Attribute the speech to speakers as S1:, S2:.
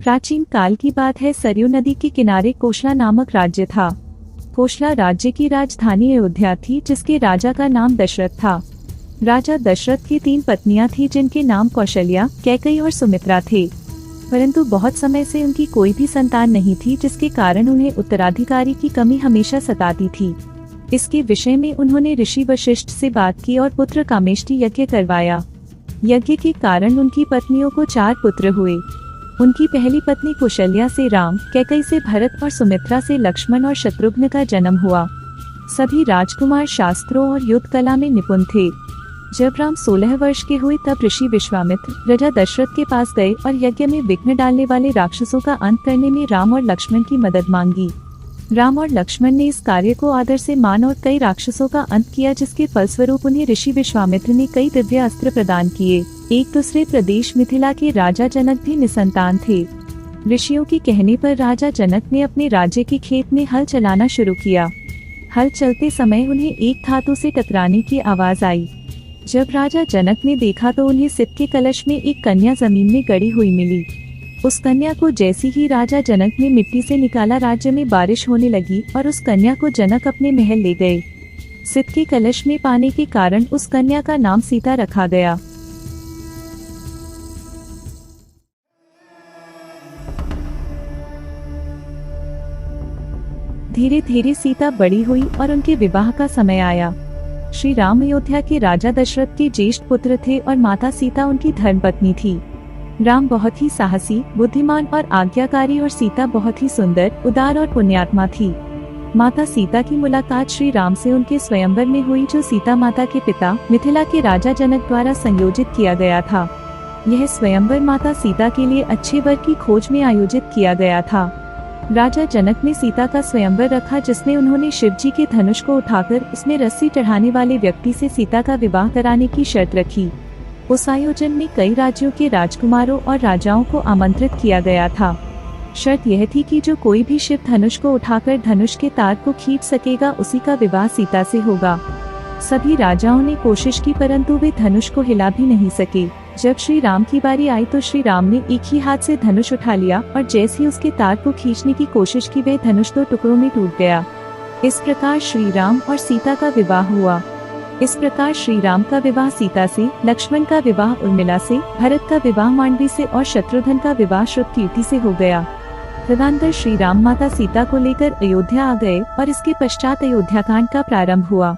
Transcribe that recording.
S1: प्राचीन काल की बात है। सरयू नदी के किनारे कोशला नामक राज्य था। कोशला राज्य की राजधानी अयोध्या थी, जिसके राजा का नाम दशरथ था। राजा दशरथ की 3 पत्नियां थीं, जिनके नाम कौशल्या, कैकेयी और सुमित्रा थे। परंतु बहुत समय से उनकी कोई भी संतान नहीं थी, जिसके कारण उन्हें उत्तराधिकारी की कमी हमेशा सताती थी। इसके विषय में उन्होंने ऋषि वशिष्ठ से बात की और पुत्र कामेष्टि यज्ञ करवाया। यज्ञ के कारण उनकी पत्नियों को 4 पुत्र हुए। उनकी पहली पत्नी कौशल्या से राम, कैकेयी से भरत और सुमित्रा से लक्ष्मण और शत्रुघ्न का जन्म हुआ। सभी राजकुमार शास्त्रों और युद्ध कला में निपुण थे। जब राम 16 वर्ष के हुए तब ऋषि विश्वामित्र राजा दशरथ के पास गए और यज्ञ में विघ्न डालने वाले राक्षसों का अंत करने में राम और लक्ष्मण की मदद मांगी। राम और लक्ष्मण ने इस कार्य को आदर से मान और कई राक्षसों का अंत किया, जिसके फलस्वरूप उन्हें ऋषि विश्वामित्र ने कई दिव्य अस्त्र प्रदान किए। एक दूसरे प्रदेश मिथिला के राजा जनक भी निसंतान थे। ऋषियों के कहने पर राजा जनक ने अपने राज्य के खेत में हल चलाना शुरू किया। हल चलते समय उन्हें एक धातु से टकराने की आवाज आई। जब राजा जनक ने देखा तो उन्हें सिप के कलश में एक कन्या जमीन में गड़ी हुई मिली। उस कन्या को जैसी ही राजा जनक ने मिट्टी से निकाला, राज्य में बारिश होने लगी और उस कन्या को जनक अपने महल ले गए। सिप के कलश में पाने के कारण उस कन्या का नाम सीता रखा गया। धीरे धीरे सीता बड़ी हुई और उनके विवाह का समय आया। श्री राम अयोध्या के राजा दशरथ के ज्येष्ठ पुत्र थे और माता सीता उनकी धर्मपत्नी थी। राम बहुत ही साहसी, बुद्धिमान और आज्ञाकारी और सीता बहुत ही सुंदर, उदार और पुण्यात्मा थी। माता सीता की मुलाकात श्री राम से उनके स्वयंवर में हुई, जो सीता माता के पिता मिथिला के राजा जनक द्वारा संयोजित किया गया था। यह स्वयंवर माता सीता के लिए अच्छे वर की खोज में आयोजित किया गया था। राजा जनक ने सीता का स्वयंवर रखा, जिसमें उन्होंने शिवजी के धनुष को उठाकर उसमें रस्सी चढ़ाने वाले व्यक्ति से सीता का विवाह कराने की शर्त रखी। उस आयोजन में कई राज्यों के राजकुमारों और राजाओं को आमंत्रित किया गया था। शर्त यह थी कि जो कोई भी शिव धनुष को उठाकर धनुष के तार को खींच सकेगा, उसी का विवाह सीता से होगा। सभी राजाओं ने कोशिश की, परंतु वे धनुष को हिला भी नहीं सके। जब श्री राम की बारी आई तो श्री राम ने एक ही हाथ से धनुष उठा लिया और जैसे ही उसके तार को खींचने की कोशिश की, वह धनुष 2 टुकड़ों में टूट गया। इस प्रकार श्री राम और सीता का विवाह हुआ। इस प्रकार श्री राम का विवाह सीता से, लक्ष्मण का विवाह उर्मिला से, भरत का विवाह मांडवी से और शत्रुघ्न का विवाह श्रुतकीर्ति से हो गया। तदनंतर श्री राम माता सीता को लेकर अयोध्या आ गए और इसके पश्चात अयोध्याकांड का प्रारंभ हुआ।